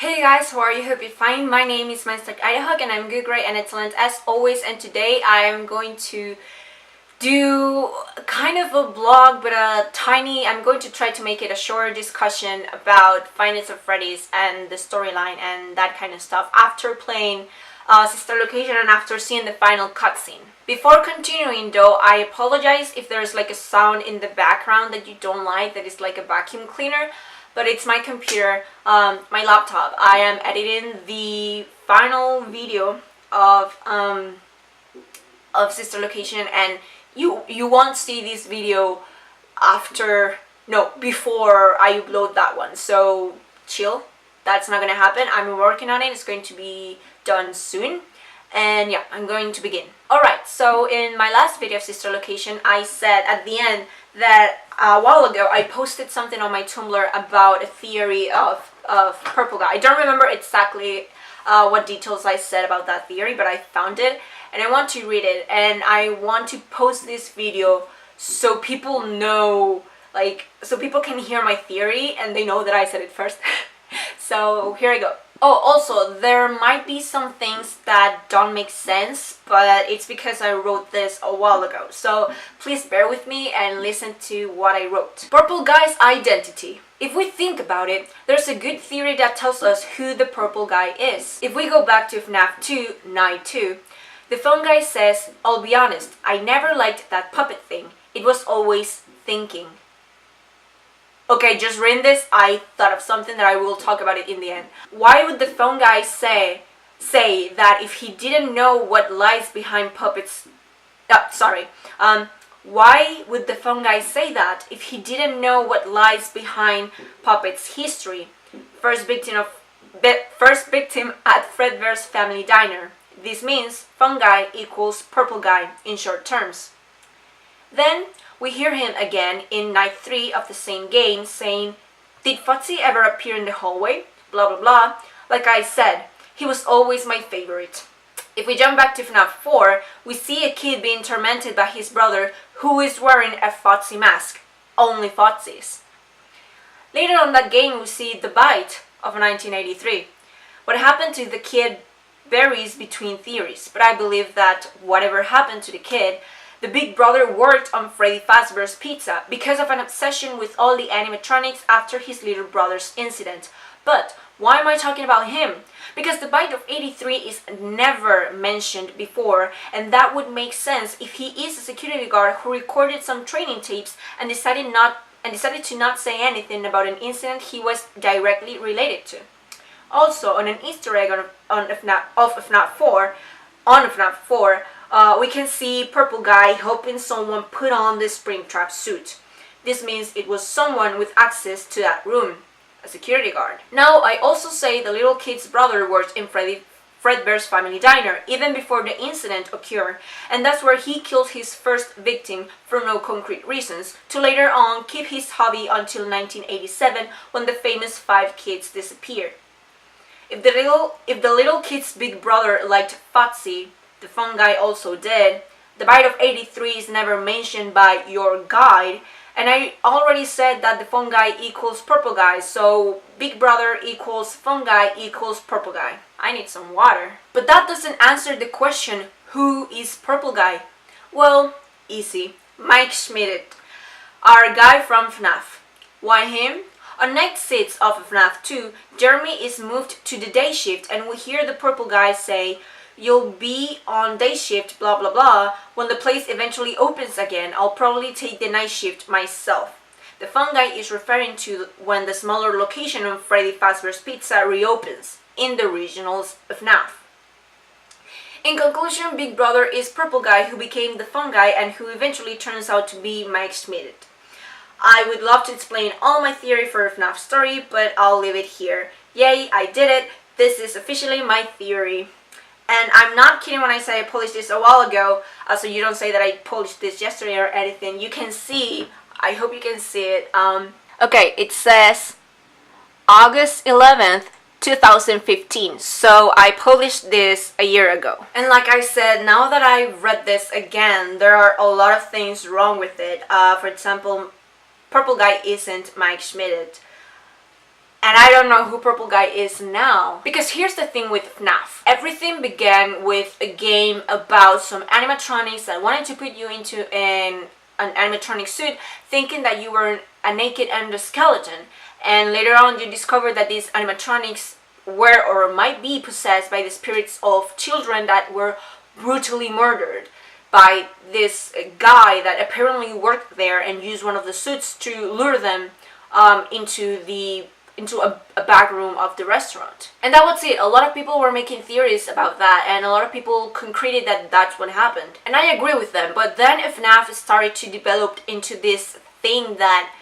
Hey guys, how are you? Hope you're fine. My name is Mindstuck Idajock and I'm good, great, and excellent as always. And today I am going to do kind of a vlog, but I'm going to try to make it a short discussion about Five Nights at Freddy's and the storyline and that kind of stuff after playing Sister Location and after seeing the final cutscene. Before continuing though, I apologize if there's like a sound in the background that you don't like, that is like a vacuum cleaner. But it's my computer, my laptop. I am editing the final video of Sister Location, and you won't see this video before I upload that one. So chill, that's not gonna happen. I'm working on it. It's going to be done soon. And yeah, I'm going to begin. Alright, so in my last video of Sister Location, I said at the end that a while ago I posted something on my Tumblr about a theory of Purple Guy. I don't remember exactly what details I said about that theory, but I found it and I want to read it, and I want to post this video so people know, so people can hear my theory and they know that I said it first. So here I go. Oh, also, there might be some things that don't make sense, but it's because I wrote this a while ago. So please bear with me and listen to what I wrote. Purple Guy's identity. If we think about it, there's a good theory that tells us who the Purple Guy is. If we go back to FNAF 2, Night 2, the phone guy says, "I'll be honest, I never liked that puppet thing. It was always thinking." Okay, just reading this, I thought of something that I will talk about it in the end. Why would the phone guy say that if he didn't know what lies behind puppets... why would the phone guy say that if he didn't know what lies behind Puppet's history? First victim at Fredbear's Family Diner. This means phone guy equals Purple Guy in short terms. Then we hear him again in Night 3 of the same game saying, "Did Foxy ever appear in the hallway? Blah blah blah." Like I said, he was always my favorite. If we jump back to FNAF 4, we see a kid being tormented by his brother who is wearing a Foxy mask. Only Foxy's. Later on that game we see The Bite of 1983. What happened to the kid varies between theories, but I believe that whatever happened to the kid, the big brother worked on Freddy Fazbear's Pizza because of an obsession with all the animatronics after his little brother's incident. But why am I talking about him? Because the Bite of 83 is never mentioned before, and that would make sense if he is a security guard who recorded some training tapes and decided to not say anything about an incident he was directly related to. Also, on an Easter egg on FNAF 4, we can see Purple Guy helping someone put on the Springtrap suit. This means it was someone with access to that room, a security guard. Now, I also say the little kid's brother worked in Fredbear's Family Diner even before the incident occurred, and that's where he killed his first victim for no concrete reasons, to later on keep his hobby until 1987 when the famous 5 kids disappeared. If the little kid's big brother liked Foxy, the phone guy also did. The Bite of 83 is never mentioned by your guide, and I already said that the phone guy equals Purple Guy, so big brother equals phone guy equals Purple Guy. I need some water. But that doesn't answer the question, who is Purple Guy? Well, easy. Mike Schmidt, our guy from FNAF. Why him? On night 6 of FNAF 2, Jeremy is moved to the day shift, and we hear the Purple Guy say, "You'll be on day shift, blah blah blah. When the place eventually opens again, I'll probably take the night shift myself." The phone guy is referring to when the smaller location on Freddy Fazbear's Pizza reopens, in the regionals of FNAF. In conclusion, Big Brother is Purple Guy, who became the phone guy and who eventually turns out to be Mike Schmidt. I would love to explain all my theory for a FNAF story, but I'll leave it here. Yay, I did it. This is officially my theory. And I'm not kidding when I say I published this a while ago, so you don't say that I published this yesterday or anything. You can see, I hope you can see it. Okay, it says August 11th, 2015. So I published this a year ago. And like I said, now that I've read this again, there are a lot of things wrong with it. For example, Purple Guy isn't Mike Schmidt. And I don't know who Purple Guy is now. Because here's the thing with FNAF. Everything began with a game about some animatronics that wanted to put you into an animatronic suit, thinking that you were a naked endoskeleton. And later on you discover that these animatronics were or might be possessed by the spirits of children that were brutally murdered by this guy that apparently worked there and used one of the suits to lure them into a back room of the restaurant. And that was it. A lot of people were making theories about that, and a lot of people concreted that that's what happened. And I agree with them, but then FNAF started to develop into this thing that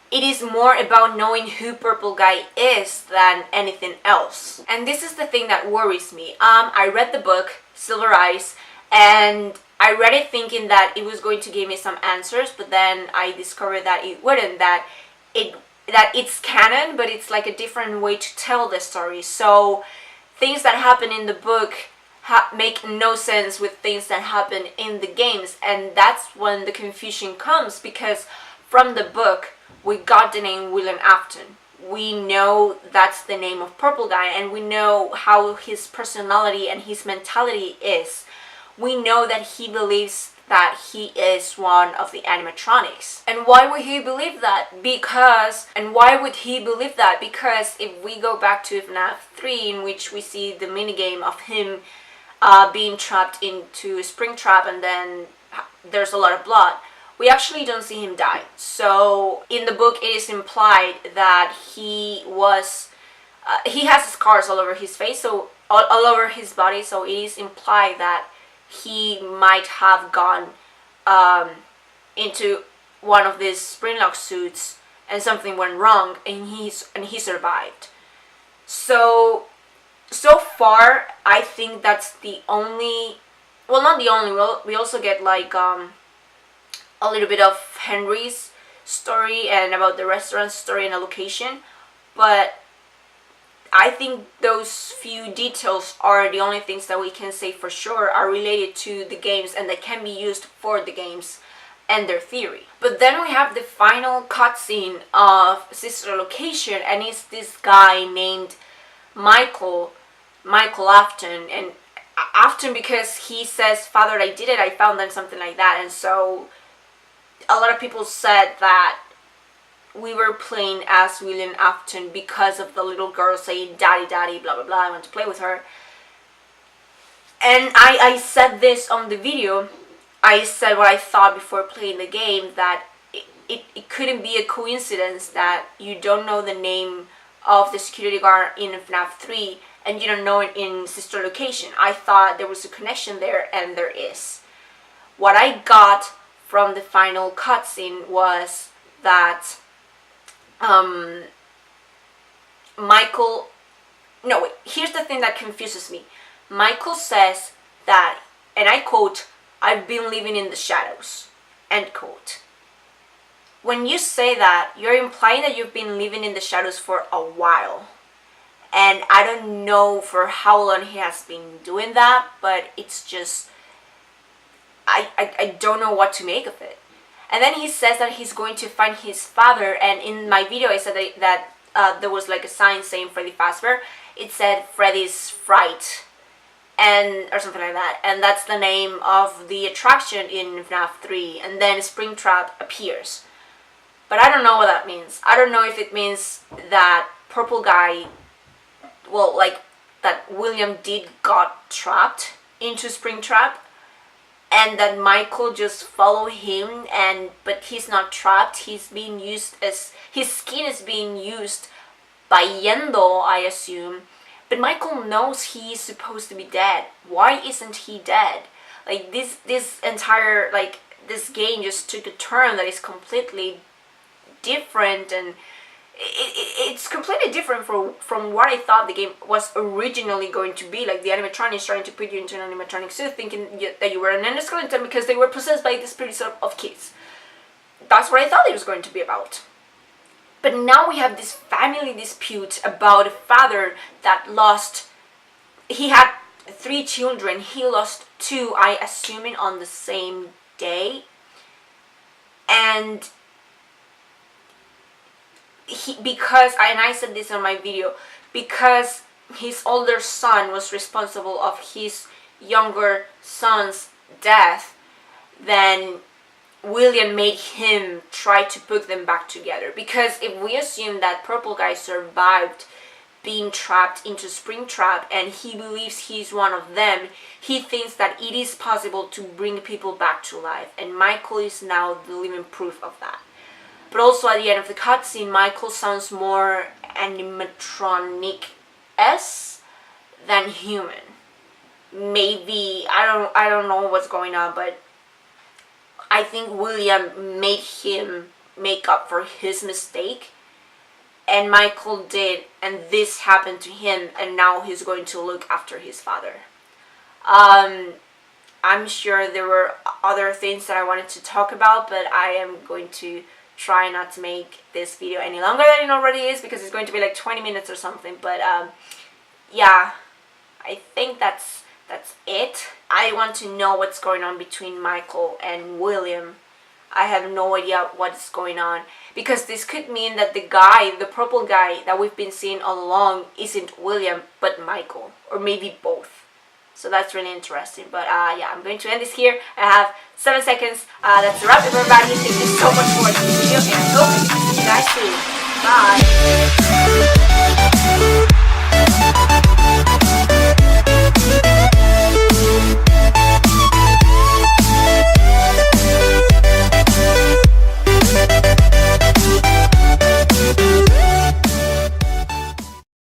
it is more about knowing who Purple Guy is than anything else. And this is the thing that worries me. I read the book, Silver Eyes, and I read it thinking that it was going to give me some answers, but then I discovered that it wouldn't, that it's canon, but it's like a different way to tell the story. So things that happen in the book make no sense with things that happen in the games, and that's when the confusion comes, because from the book we got the name William Afton. We know that's the name of Purple Guy, and we know how his personality and his mentality is. We know that he believes that he is one of the animatronics. And why would he believe that? Because if we go back to FNAF 3, in which we see the minigame of him being trapped into a spring trap, and then there's a lot of blood, we actually don't see him die. So in the book it is implied that he has scars all over his face, so all over his body, so it is implied that he might have gone into one of these Springlock suits and something went wrong, and he survived. So far I think that's the only, well, not the only, we also get like a little bit of Henry's story and about the restaurant story and a location, but I think those few details are the only things that we can say for sure are related to the games and that can be used for the games and their theory. But then we have the final cutscene of Sister Location, and it's this guy named Michael Afton, and Afton because he says, "Father, I did it, I found them," something like that. And so a lot of people said that we were playing as William Afton because of the little girl saying, "Daddy, Daddy, blah, blah, blah, I want to play with her." And I said this on the video. I said what I thought before playing the game, that it couldn't be a coincidence that you don't know the name of the security guard in FNAF 3 and you don't know it in Sister Location. I thought there was a connection there, and there is. What I got from the final cutscene was that here's the thing that confuses me. Michael says that, and I quote, "I've been living in the shadows," end quote. When you say that, you're implying that you've been living in the shadows for a while. And I don't know for how long he has been doing that, but it's just, I don't know what to make of it. And then he says that he's going to find his father, and in my video I said that there was like a sign saying Freddy Fazbear. It said Freddy's Fright, and or something like that, and that's the name of the attraction in FNAF 3, and then Springtrap appears. But I don't know what that means. I don't know if it means that Purple Guy, well, like that William got trapped into Springtrap, and that Michael just followed him, but he's not trapped. He's being used as, his skin is being used by Yendo, I assume. But Michael knows he's supposed to be dead. Why isn't he dead? Like this entire, like, this game just took a turn that is completely different, and it's completely different from what I thought the game was originally going to be. Like the animatronics trying to put you into an animatronic suit, thinking that you were an endoskeleton because they were possessed by the spirits of kids. That's what I thought it was going to be about. But now we have this family dispute about a father that lost, he had 3 children, he lost 2, I assuming on the same day. And because, and I said this on my video, because his older son was responsible of his younger son's death, then William made him try to put them back together. Because if we assume that purple guy survived being trapped into Springtrap and he believes he's one of them, he thinks that it is possible to bring people back to life, and Michael is now the living proof of that. But also at the end of the cutscene, Michael sounds more animatronic-esque than human. Maybe, I don't know what's going on, but I think William made him make up for his mistake, and Michael did, and this happened to him, and now he's going to look after his father. I'm sure there were other things that I wanted to talk about, but I am going to try not to make this video any longer than it already is, because it's going to be like 20 minutes or something. But yeah, I think that's it. I want to know what's going on between Michael and William. I have no idea what's going on, because this could mean that the guy, the purple guy that we've been seeing all along, isn't William but Michael, or maybe both. So that's really interesting. But yeah, I'm going to end this here. I have 7 seconds. That's a wrap, everybody. Thank you so much for watching this video, and I hope to see you guys soon. Bye.